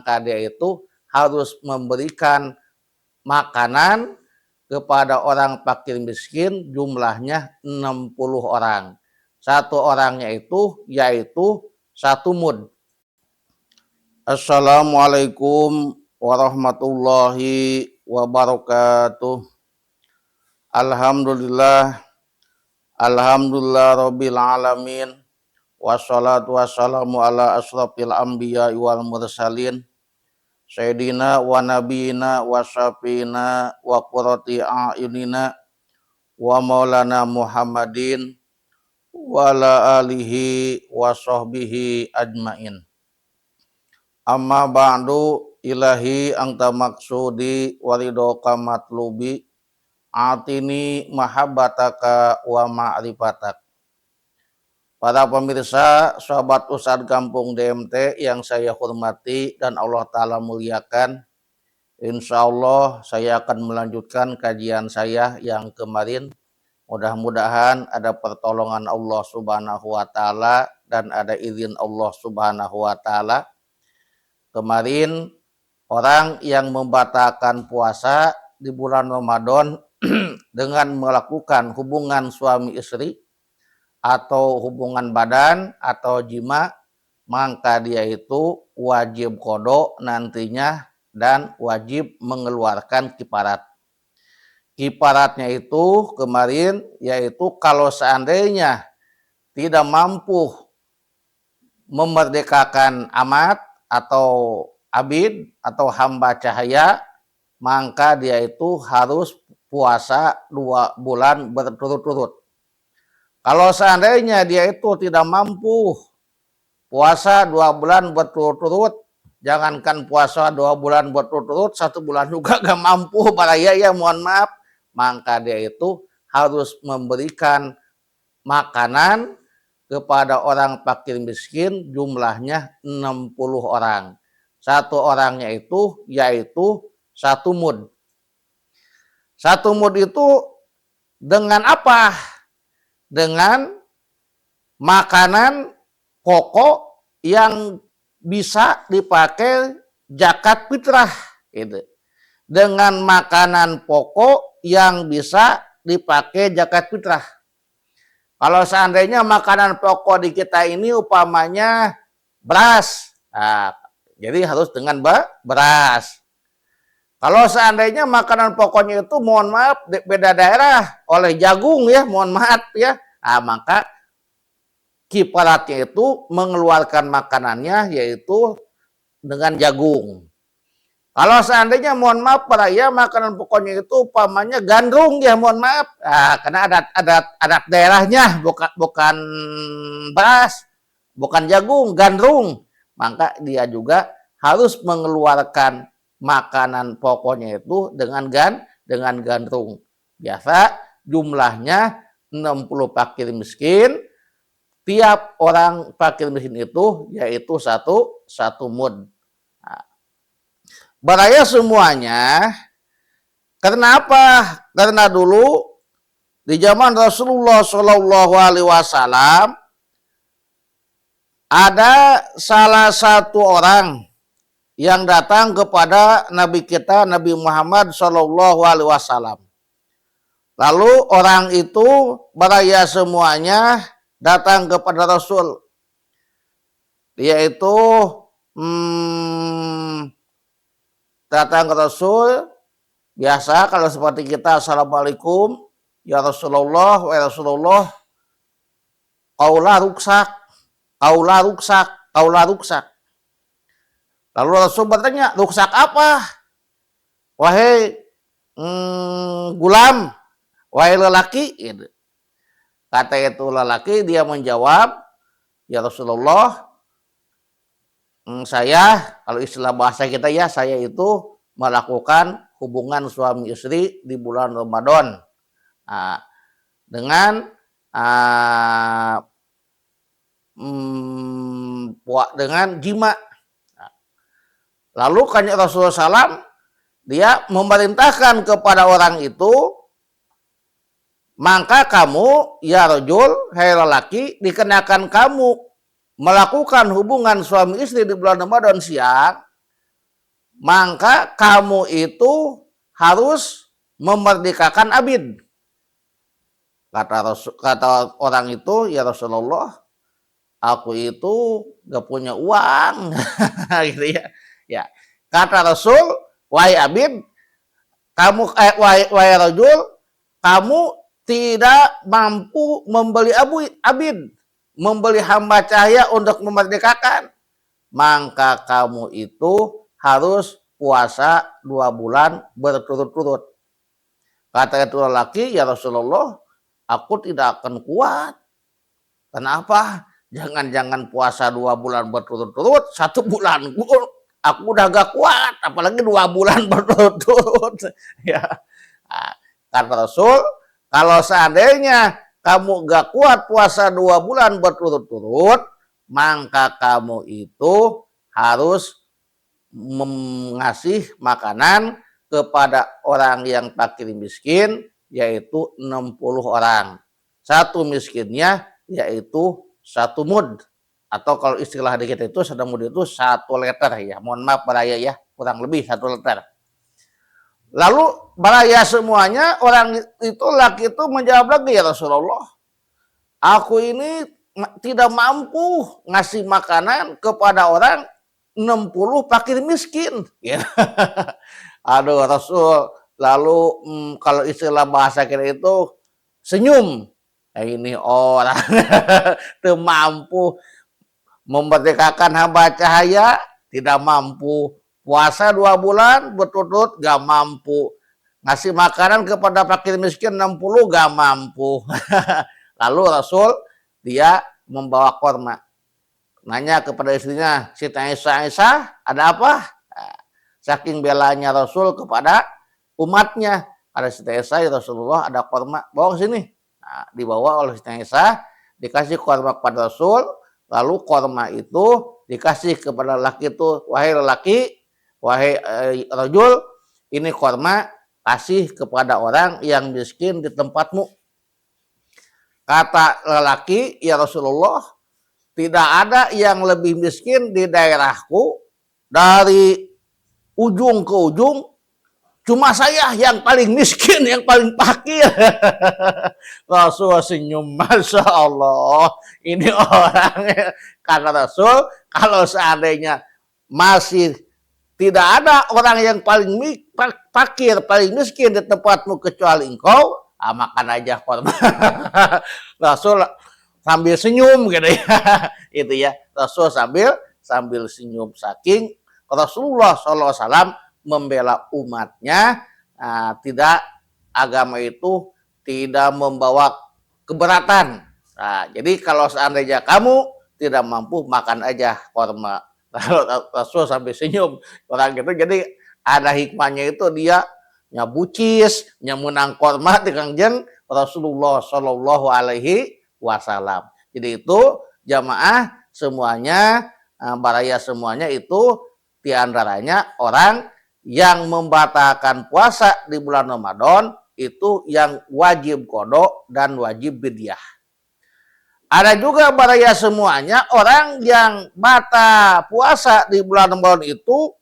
maka dia itu harus memberikan makanan kepada orang fakir miskin jumlahnya 60 orang. Satu orangnya itu yaitu 1 mud. Assalamualaikum warahmatullahi wabarakatuh. Alhamdulillah rabbil alamin. Wassalatu wassalamu ala asrafil anbiya wal mursalin sayyidina wa nabiyina wa syafina wa qurrati a'yunina wa maulana Muhammadin wa ala alihi wa sahbihi ajmain. Amma ba'du, ilahi anta maksudi waridoka matlubi atini mahabbataka wa ma'rifatak. Para pemirsa, sahabat Ustadz Kampung DMT yang saya hormati dan Allah Ta'ala muliakan, insya Allah saya akan melanjutkan kajian saya yang kemarin. Mudah-mudahan ada pertolongan Allah Subhanahu wa Ta'ala dan ada izin Allah Subhanahu wa Ta'ala. Kemarin orang yang membatalkan puasa di bulan Ramadan dengan melakukan hubungan suami istri atau hubungan badan atau jima, maka dia itu wajib qada nantinya dan wajib mengeluarkan kifarat. Kifaratnya itu kemarin yaitu kalau seandainya tidak mampu memerdekakan amat atau abid atau hamba cahaya, maka dia itu harus puasa 2 bulan berturut-turut. Kalau seandainya dia itu tidak mampu puasa 2 bulan berturut-turut, jangankan puasa 2 bulan berturut-turut, 1 bulan juga gak mampu, ya mohon maaf, maka dia itu harus memberikan makanan kepada orang fakir miskin jumlahnya 60 orang. Satu orangnya itu yaitu 1 mud. 1 mud itu dengan apa? Dengan makanan pokok yang bisa dipakai zakat fitrah, gitu. Dengan makanan pokok yang bisa dipakai zakat fitrah. Kalau seandainya makanan pokok di kita ini umpamanya beras, nah, jadi harus dengan beras. Kalau seandainya makanan pokoknya itu mohon maaf beda daerah oleh jagung ya, mohon maaf ya, nah, maka kifaratnya itu mengeluarkan makanannya yaitu dengan jagung. Kalau seandainya mohon maaf ya makanan pokoknya itu umpamanya gandrung ya, mohon maaf, nah, karena adat daerahnya bukan beras, bukan jagung, gandrung, maka dia juga harus mengeluarkan makanan pokoknya itu dengan gandrung. Biasa jumlahnya 60 fakir miskin. Tiap orang fakir miskin itu yaitu satu mud. Nah, baraya semuanya. Karena apa? Karena dulu di zaman Rasulullah Shallallahu Alaihi Wasallam ada salah satu orang yang datang kepada Nabi kita Nabi Muhammad Shallallahu Alaihi Wasallam. Lalu orang itu baraya semuanya datang kepada Rasul. Dia itu datang ke Rasul. Biasa kalau seperti kita, Assalamualaikum ya Rasulullah, wa Rasulullah, qaula ruksak. Lalu Rasul bertanya, ruksak apa? Wahai gulam, wahai lelaki. Gitu. Kata itu lelaki, dia menjawab, ya Rasulullah, saya, kalau istilah bahasa kita ya, saya itu melakukan hubungan suami istri di bulan Ramadan. Nah, dengan jima. Lalu kan Rasulullah SAW dia memerintahkan kepada orang itu, maka kamu ya rajul, hai lelaki, dikenakan kamu melakukan hubungan suami istri di bulan Ramadan siang maka kamu itu harus memerdekakan abid. Kata orang itu, ya Rasulullah, aku itu gak punya uang. Gitu ya. Ya. Kata Rasul, wahai abid, kamu wahai rajul, kamu tidak mampu membeli abid, membeli hamba cahaya untuk memerdekakan, maka kamu itu harus puasa 2 bulan berturut-turut. Kata itu lelaki, ya Rasulullah, aku tidak akan kuat. Kenapa? Jangan-jangan puasa 2 bulan berturut-turut, 1 bulan aku udah gak kuat, apalagi 2 bulan berturut-turut. Ya. Nah, kata Rasul, kalau seandainya kamu gak kuat puasa 2 bulan berturut-turut, maka kamu itu harus mengasih makanan kepada orang yang fakir miskin, yaitu 60 orang. Satu miskinnya yaitu 1 mud. Atau kalau istilah di kita itu 1 mud itu 1 liter ya. Mohon maaf baraya ya, kurang lebih 1 liter. Lalu baraya semuanya, orang itu laki itu menjawab lagi, ya Rasulullah, aku ini tidak mampu ngasih makanan kepada orang 60 fakir miskin. Ya. Aduh Rasul, lalu kalau istilah bahasa kita itu senyum. Ini orang tidak mampu memerdekakan hamba cahaya, tidak mampu puasa 2 bulan berturut-turut, gak mampu ngasih makanan kepada fakir miskin 60, gak mampu. Lalu Rasul dia membawa korma, nanya kepada istrinya, Siti Aisyah, ada apa? Saking belanya Rasul kepada umatnya, ada Siti Aisyah, ya Rasulullah, ada korma, bawa ke sini. Nah, dibawa oleh Siti Aisyah, dikasih korma kepada Rasul. Lalu korma itu dikasih kepada laki itu, wahai lelaki, wahai rajul, ini korma, kasih kepada orang yang miskin di tempatmu. Kata lelaki, ya Rasulullah, tidak ada yang lebih miskin di daerahku, dari ujung ke ujung, cuma saya yang paling miskin, yang paling fakir. Rasul senyum, Masya Allah, ini orang. Kata Rasul, kalau seandainya masih tidak ada orang yang paling fakir, paling miskin di tempatmu kecuali engkau, makan aja korma. Rasul sambil senyum gitu ya. Itu ya, Rasul sambil senyum, saking Rasulullah SAW membela umatnya, tidak, agama itu tidak membawa keberatan. Nah, jadi kalau seandainya kamu tidak mampu, makan aja korma. Rasul sampai senyum orang gitu. Jadi ada hikmahnya itu, dia nyabucis, nyamunang korma dengan jen Rasulullah Shallallahu Alaihi Wasallam. Jadi itu jamaah semuanya, baraya semuanya itu diantaranya orang yang membatalkan puasa di bulan Ramadan itu yang wajib qada dan wajib fidyah. Ada juga baraya semuanya orang yang batal puasa di bulan Ramadan itu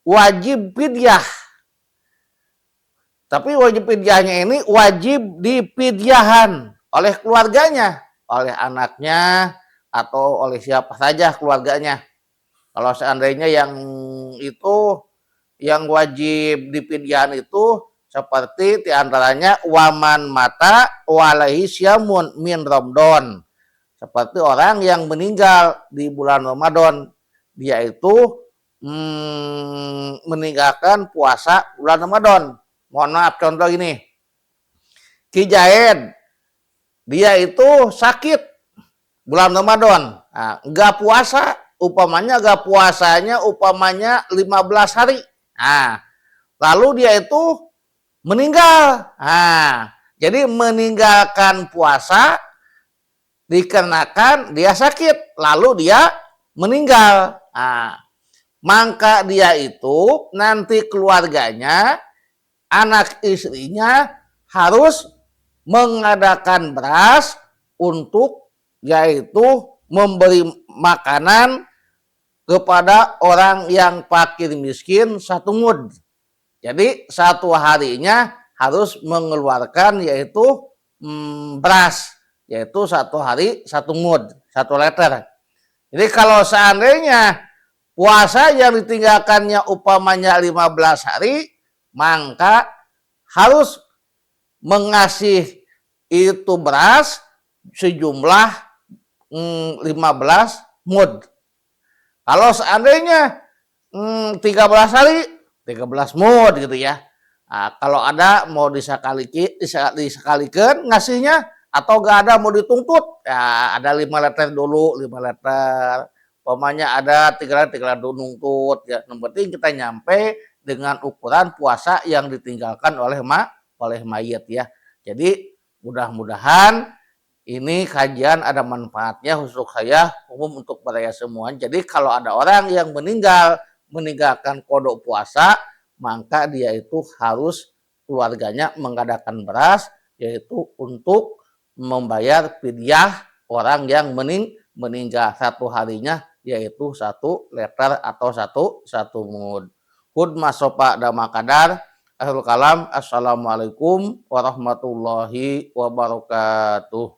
wajib fidyah. Tapi wajib fidyahnya ini wajib dipidyahan oleh keluarganya, oleh anaknya, atau oleh siapa saja keluarganya. Kalau seandainya yang itu, yang wajib dipidyahan itu seperti diantaranya waman mata walaihi syamun min Ramadan. Seperti orang yang meninggal di bulan Ramadan, dia itu meninggalkan puasa bulan Ramadan. Mohon maaf, contoh ini, Ki Jaid, dia itu sakit bulan Ramadan, enggak puasa, upamanya enggak puasanya upamanya 15 hari. Lalu dia itu meninggal. Jadi meninggalkan puasa dikarenakan dia sakit, lalu dia meninggal. Maka dia itu nanti keluarganya, anak istrinya harus mengadakan beras untuk yaitu memberi makanan kepada orang yang fakir miskin 1 mud. Jadi 1 harinya harus mengeluarkan yaitu beras, yaitu 1 hari 1 mud, 1 liter. Jadi kalau seandainya puasa yang ditinggalkannya upamanya 15 hari, maka harus mengasih itu beras sejumlah 15 mud. Kalau seandainya 13 hari, 13 mud gitu ya. Nah, kalau ada mau disekalikan ngasihnya atau gak ada mau dituntut, ya ada 5 liter dulu, 5 liter. Pokoknya ada 3 liter dulu nuntut. Ya, yang penting kita nyampe dengan ukuran puasa yang ditinggalkan oleh mayit ya. Jadi mudah-mudahan ini kajian ada manfaatnya untuk saya, umum untuk mereka semua. Jadi kalau ada orang yang meninggalkan kodok puasa, maka dia itu harus keluarganya mengadakan beras, yaitu untuk membayar fidyah orang yang meninggal 1 harinya, yaitu 1 liter atau 1 mud. Hud masopa dama kadar. Akhirul kalam. Assalamualaikum warahmatullahi wabarakatuh.